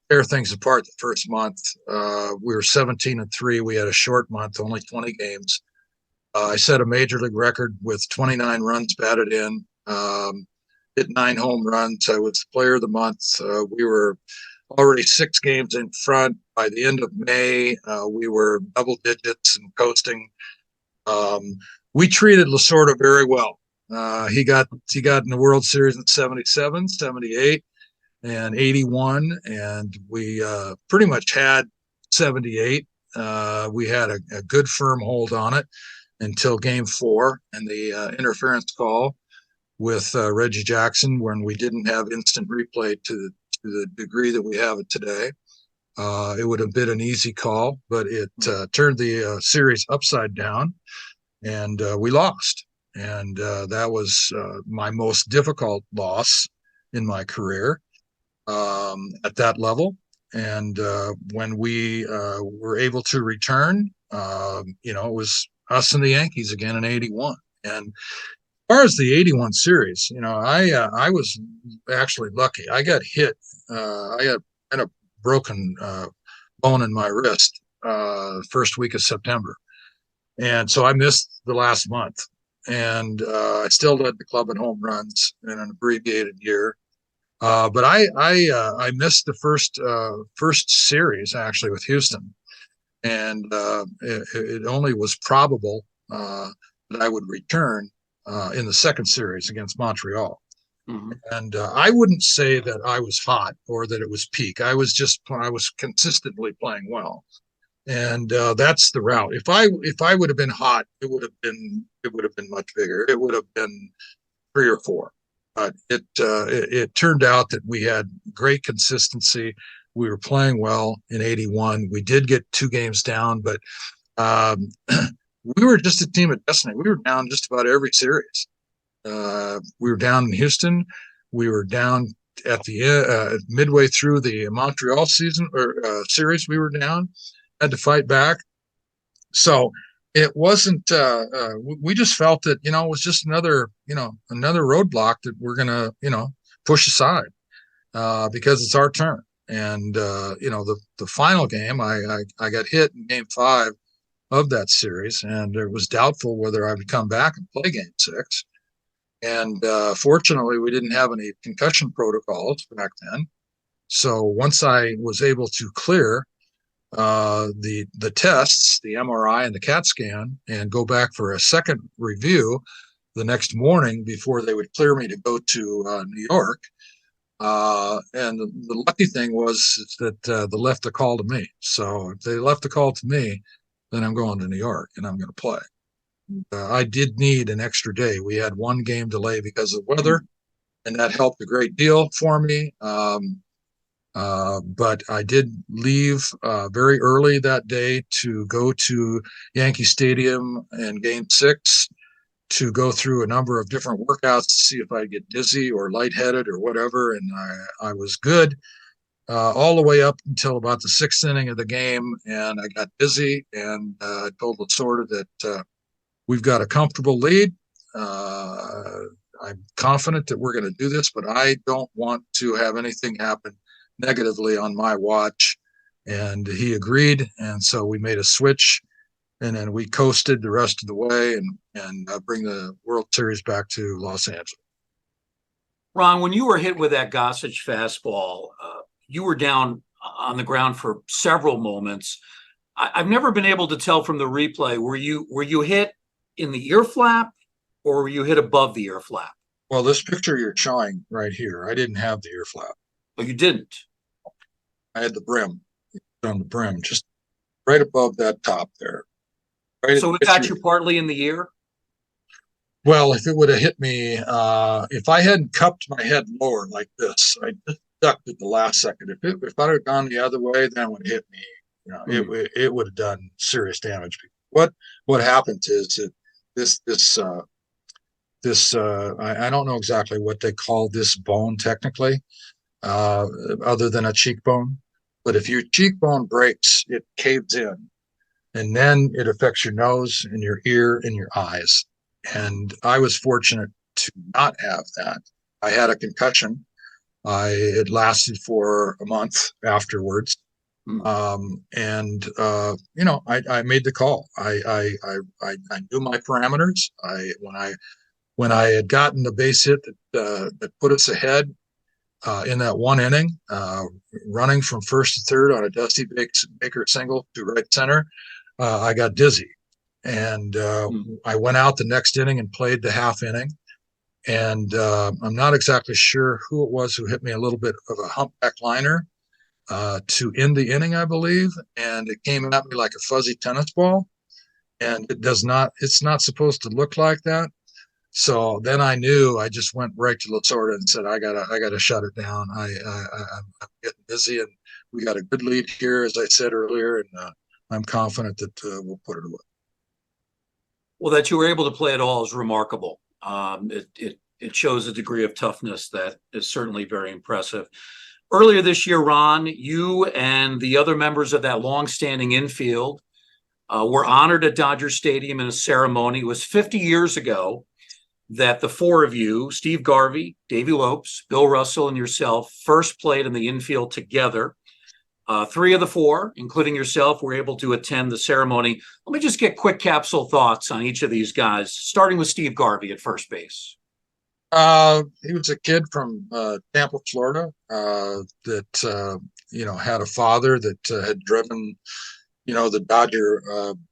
[SPEAKER 2] tear things apart the first month. We were 17-3. We had a short month, only 20 games. I set a major league record with 29 runs batted in, hit 9 home runs. I was player of the month. We were already 6 games in front. By the end of May, we were double digits and coasting. We treated Lasorda very well. He got in the World Series in 77, 78, and 81, and we pretty much had 78. We had a good firm hold on it until Game 4 and the interference call with Reggie Jackson, when we didn't have instant replay to the degree that we have it today. It would have been an easy call, but it turned the series upside down, and we lost. And that was my most difficult loss in my career at that level. And when we were able to return, it was us and the Yankees again in 81. And as far as the 81 series, I was actually lucky. I got hit. I had a broken bone in my wrist first week of September. And so I missed the last month. And I still led the club in home runs in an abbreviated year. But I missed the first series actually with Houston. And it only was probable that I would return in the second series against Montreal. Mm-hmm. And I wouldn't say that I was hot or that it was peak. I was consistently playing well, and that's the route. If I would have been hot, it would have been much bigger. It would have been 3 or 4. But it turned out that we had great consistency. We were playing well in 81. We did get 2 games down, but we were just a team of destiny. We were down just about every series. We were down in Houston. We were down at the midway through the Montreal season or series. We were down, had to fight back. So it wasn't. We just felt that it was just another roadblock that we're gonna push aside because it's our turn. And the final game, I got hit in Game 5 of that series, and it was doubtful whether I would come back and play Game 6. And fortunately, we didn't have any concussion protocols back then. So once I was able to clear the tests, the MRI and the CAT scan, and go back for a second review the next morning before they would clear me to go to New York. And the lucky thing was that they left the call to me. So if they left the call to me, then I'm going to New York and I'm going to play. I did need an extra day. We had 1 game delay because of weather, and that helped a great deal for me. But I did leave very early that day to go to Yankee Stadium in Game 6 to go through a number of different workouts to see if I'd get dizzy or lightheaded or whatever, and I was good. all the way up until about the sixth inning of the game, and I got dizzy, and I told Lasorda that we've got a comfortable lead. I'm confident that we're going to do this, but I don't want to have anything happen negatively on my watch. And he agreed, and so we made a switch, and then we coasted the rest of the way, and bring the World Series back to Los Angeles.
[SPEAKER 1] Ron, when you were hit with that Gossage fastball, you were down on the ground for several moments. I've never been able to tell from the replay. Were you hit in the ear flap, or were you hit above the ear flap?
[SPEAKER 2] Well, this picture you're showing right here, I didn't have the ear flap.
[SPEAKER 1] Oh, you didn't?
[SPEAKER 2] I had the brim, on the brim, just right above that top there. Right.
[SPEAKER 1] So it got you partly in the ear?
[SPEAKER 2] Well, if it would have hit me, if I hadn't cupped my head lower like this, I just ducked at the last second. If I'd have gone the other way, then it would hit me. It would have done serious damage. What happens is that I don't know exactly what they call this bone technically, other than a cheekbone. But if your cheekbone breaks, it caves in, and then it affects your nose and your ear and your eyes. And I was fortunate to not have that. I had a concussion. It lasted for a month afterwards. I made the call. I knew my parameters. When I had gotten the base hit that put us ahead in that one inning, running from first to third on a Dusty Baker single to right center, I got dizzy. And I went out the next inning and played the half inning. And I'm not exactly sure who it was who hit me a little bit of a humpback liner to end the inning, I believe. And it came at me like a fuzzy tennis ball. And it's not supposed to look like that. So then I knew. I just went right to Lasorda and said, I gotta shut it down. I'm getting busy, and we got a good lead here, as I said earlier, and I'm confident that we'll put it away.
[SPEAKER 1] Well, that you were able to play it all is remarkable. It shows a degree of toughness that is certainly very impressive. Earlier this year, Ron, you and the other members of that longstanding infield were honored at Dodger Stadium in a ceremony. It was 50 years ago that the four of you, Steve Garvey, Davey Lopes, Bill Russell, and yourself, first played in the infield together. Three of the four, including yourself, were able to attend the ceremony. Let me just get quick capsule thoughts on each of these guys, starting with Steve Garvey at first base.
[SPEAKER 2] He was a kid from Tampa, Florida, that had a father that had driven, the Dodger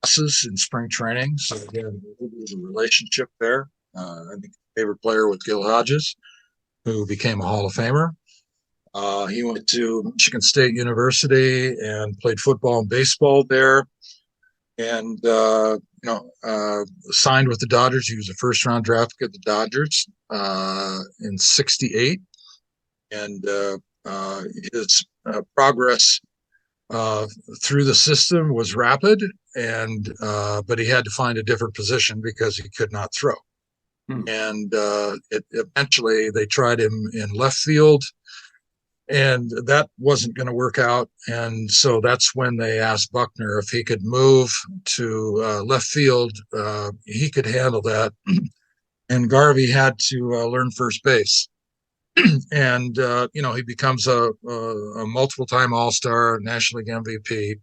[SPEAKER 2] buses in spring training. So again, there was a relationship there. I think favorite player was Gil Hodges, who became a Hall of Famer. He went to Michigan State University and played football and baseball there, and signed with the Dodgers. He was a first-round draft pick of the Dodgers in '68, and his progress through the system was rapid, but he had to find a different position because he could not throw. And eventually they tried him in left field, and that wasn't going to work out. And so that's when they asked Buckner if he could move to left field. He could handle that. And Garvey had to learn first base. And, he becomes a multiple-time All-Star, National League MVP.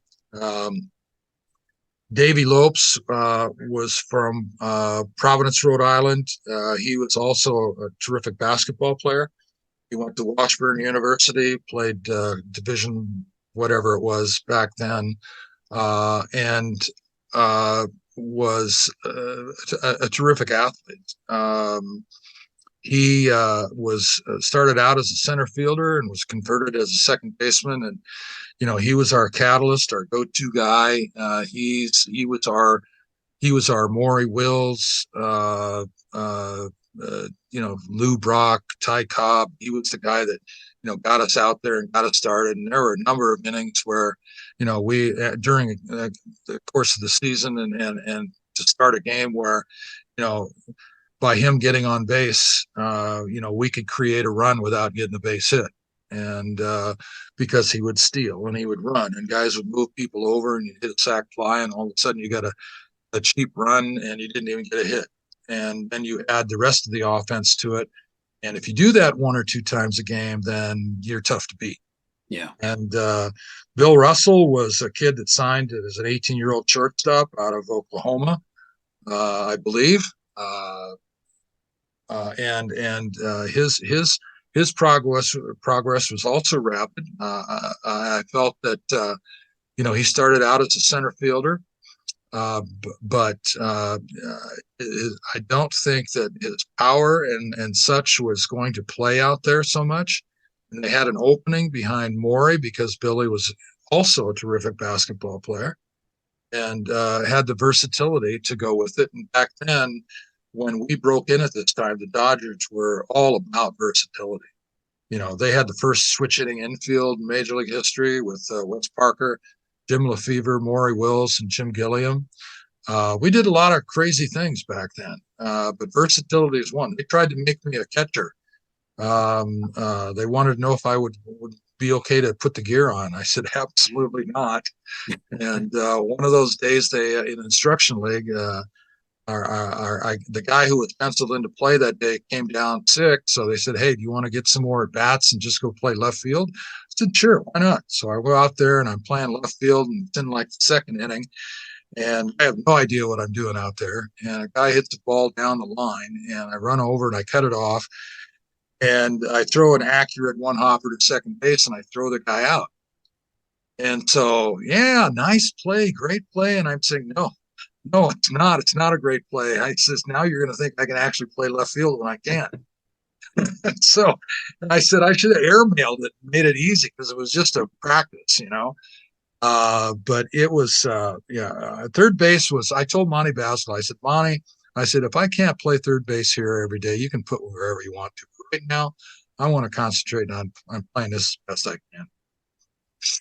[SPEAKER 2] Davey Lopes was from Providence, Rhode Island. He was also a terrific basketball player. He went to Washburn University, played division, whatever it was back then, and was a terrific athlete. He was started out as a center fielder and was converted as a second baseman, and he was our catalyst, our go-to guy. He was our Maury Wills, Lou Brock, Ty Cobb. He was the guy that got us out there and got us started. And there were a number of innings where we during the course of the season and to start a game where by him getting on base, we could create a run without getting the base hit. and because he would steal and he would run, and guys would move people over, and you'd hit a sack fly, and all of a sudden you got a cheap run, and you didn't even get a hit. And then you add the rest of the offense to it. And if you do that one or two times a game, then you're tough to beat.
[SPEAKER 1] Yeah.
[SPEAKER 2] And Bill Russell was a kid that signed as an 18-year-old shortstop out of Oklahoma, I believe. And his progress was also rapid. I felt that he started out as a center fielder, but I don't think that his power and such was going to play out there so much. And they had an opening behind Morey because Billy was also a terrific basketball player and had the versatility to go with it. And back then, when we broke in at this time, the Dodgers were all about versatility. They had the first switch hitting infield in Major League history with Wes Parker, Jim Lefevre, Maury Wills, and Jim Gilliam. We did a lot of crazy things back then, but versatility is one. They tried to make me a catcher. They wanted to know if I would be okay to put the gear on. I said, absolutely not. And one of those days, they in instruction league, the guy who was penciled in to play that day came down sick. So they said, hey, do you want to get some more at bats and just go play left field? I said, sure, why not? So I go out there and I'm playing left field, and it's in like the second inning. And I have no idea what I'm doing out there. And a guy hits the ball down the line, and I run over and I cut it off. And I throw an accurate one hopper to second base, and I throw the guy out. And so, yeah, nice play, great play. And I'm saying, no, it's not. It's not a great play. I says, now you're going to think I can actually play left field when I can't. So I said I should have airmailed it and made it easy because it was just a practice, But it was, third base was, I told Monty Basile, I said, Monty, if I can't play third base here every day, you can put wherever you want to. But right now, I want to concentrate on playing this best I can.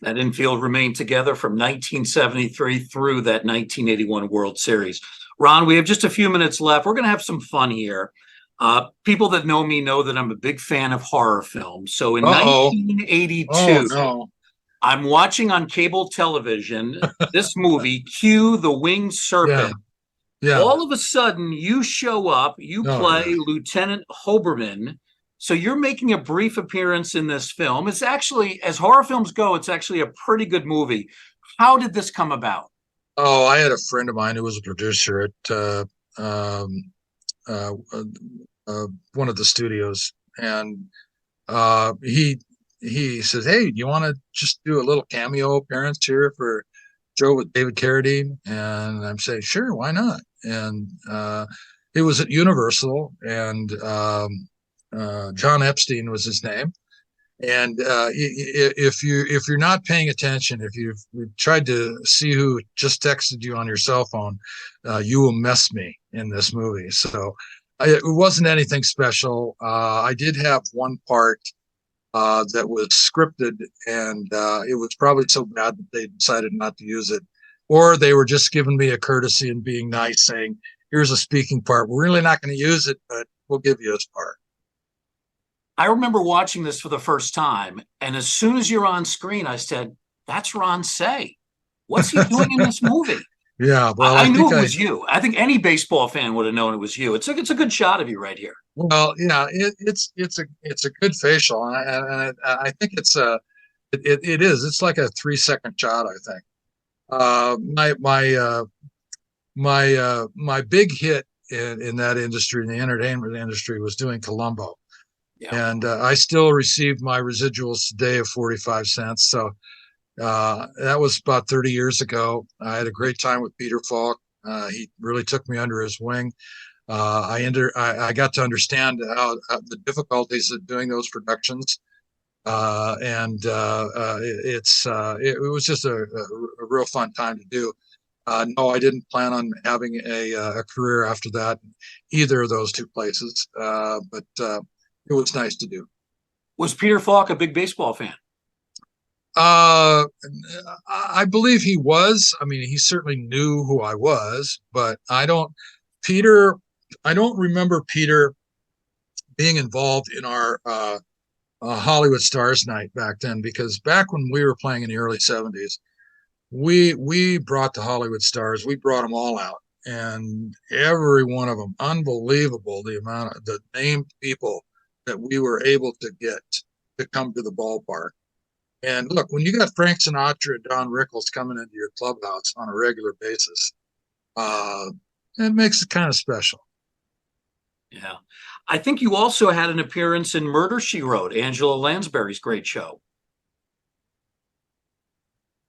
[SPEAKER 1] That infield remained together from 1973 through that 1981 World Series. Ron, we have just a few minutes left. We're going to have some fun here. People that know me know that I'm a big fan of horror films. So in 1982,
[SPEAKER 2] no.
[SPEAKER 1] I'm watching on cable television this movie, Q, the Winged Serpent.
[SPEAKER 2] Yeah.
[SPEAKER 1] All of a sudden, you show up, you play Lieutenant Hoberman. So you're making a brief appearance in this film. It's actually, as horror films go, it's actually a pretty good movie. How did this come about?
[SPEAKER 2] Oh, I had a friend of mine who was a producer at one of the studios, and he says, "Hey, do you want to just do a little cameo appearance here for Joe with David Carradine?" And I'm saying, "Sure, why not?" And it was at Universal, and John Epstein was his name. And if you're not paying attention, if you've tried to see who just texted you on your cell phone, you will miss me in this movie. So it wasn't anything special. I did have one part that was scripted, and it was probably so bad that they decided not to use it, or they were just giving me a courtesy and being nice, saying, "Here's a speaking part. We're really not going to use it, but we'll give you this part."
[SPEAKER 1] I remember watching this for the first time, and as soon as you're on screen, I said, "That's Ron Cey. What's he doing in this movie?"
[SPEAKER 2] Yeah, well,
[SPEAKER 1] I knew it was you. I think any baseball fan would have known it was you. It's a good shot of you right here.
[SPEAKER 2] Well, yeah, it's a good facial, and I think it is. It's like a 3-second shot, I think. My big hit in that industry, in the entertainment industry, was doing Columbo. Yeah. And I still receive my residuals today of 45 cents. So that was about 30 years ago. I had a great time with Peter Falk. He really took me under his wing. I got to understand how the difficulties of doing those productions. It was just a real fun time to do. No, I didn't plan on having a career after that, either of those two places. But it was nice to do.
[SPEAKER 1] Was Peter Falk a big baseball fan?
[SPEAKER 2] I believe he was. I mean, he certainly knew who I was, but I don't remember Peter being involved in our Hollywood Stars Night back then, because back when we were playing in the early 70s, we brought the Hollywood Stars. We brought them all out, and every one of them, unbelievable the amount of the named people that we were able to get to come to the ballpark. And look, when you got Frank Sinatra and Don Rickles coming into your clubhouse on a regular basis, uh, it makes it kind of special.
[SPEAKER 1] Yeah. I think you also had an appearance in Murder, She Wrote, Angela Lansbury's great show.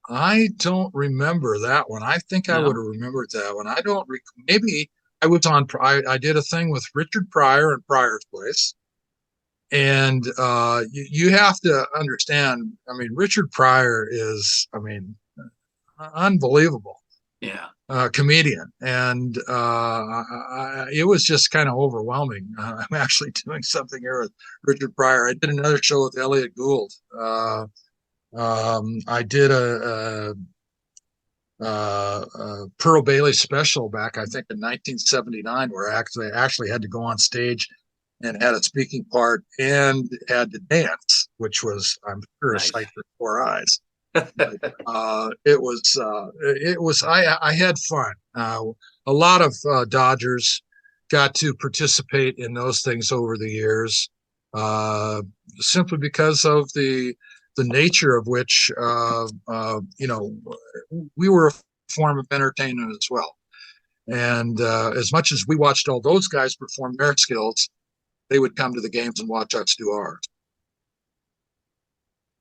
[SPEAKER 2] I don't remember that one. I think I would
[SPEAKER 1] No?
[SPEAKER 2] have remembered that one. I don't. Maybe I was on. I did a thing with Richard Pryor in Pryor's Place, and you have to understand. I mean, Richard Pryor is, I mean, unbelievable
[SPEAKER 1] Yeah.
[SPEAKER 2] comedian, and it was just kind of overwhelming. I'm actually doing something here with Richard Pryor. I did another show with Elliot Gould. I did a Pearl Bailey special back, I think, in 1979, where I actually had to go on stage and had a speaking part and had to dance, which was, I'm sure, a
[SPEAKER 1] Nice.
[SPEAKER 2] sight for poor eyes. But, I had fun. A lot of Dodgers got to participate in those things over the years, simply because of the nature of which, we were a form of entertainment as well. And as much as we watched all those guys perform their skills, they would come to the games and watch us do ours.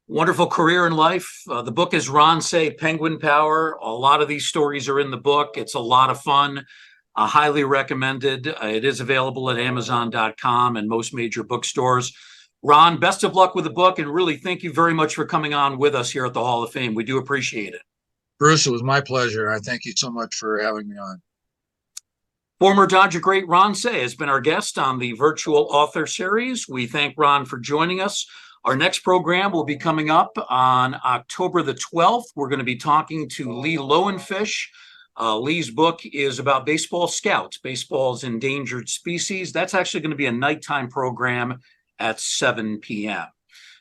[SPEAKER 1] Wonderful career in life. The book is Ron Cey, Penguin Power. A lot of these stories are in the book. It's a lot of fun. Highly recommended. It is available at Amazon.com and most major bookstores. Ron, best of luck with the book, and really thank you very much for coming on with us here at the Hall of Fame. We do appreciate it.
[SPEAKER 2] Bruce, it was my pleasure. I thank you so much for having me on.
[SPEAKER 1] Former Dodger great Ron Cey has been our guest on the virtual author series. We thank Ron for joining us. Our next program will be coming up on October the 12th. We're going to be talking to Lee Lowenfish. Lee's book is about baseball scouts, baseball's endangered species. That's actually going to be a nighttime program at 7 p.m.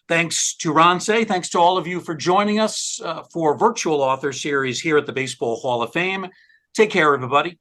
[SPEAKER 1] Thanks to Ron Cey. Thanks to all of you for joining us for virtual author series here at the Baseball Hall of Fame. Take care, everybody.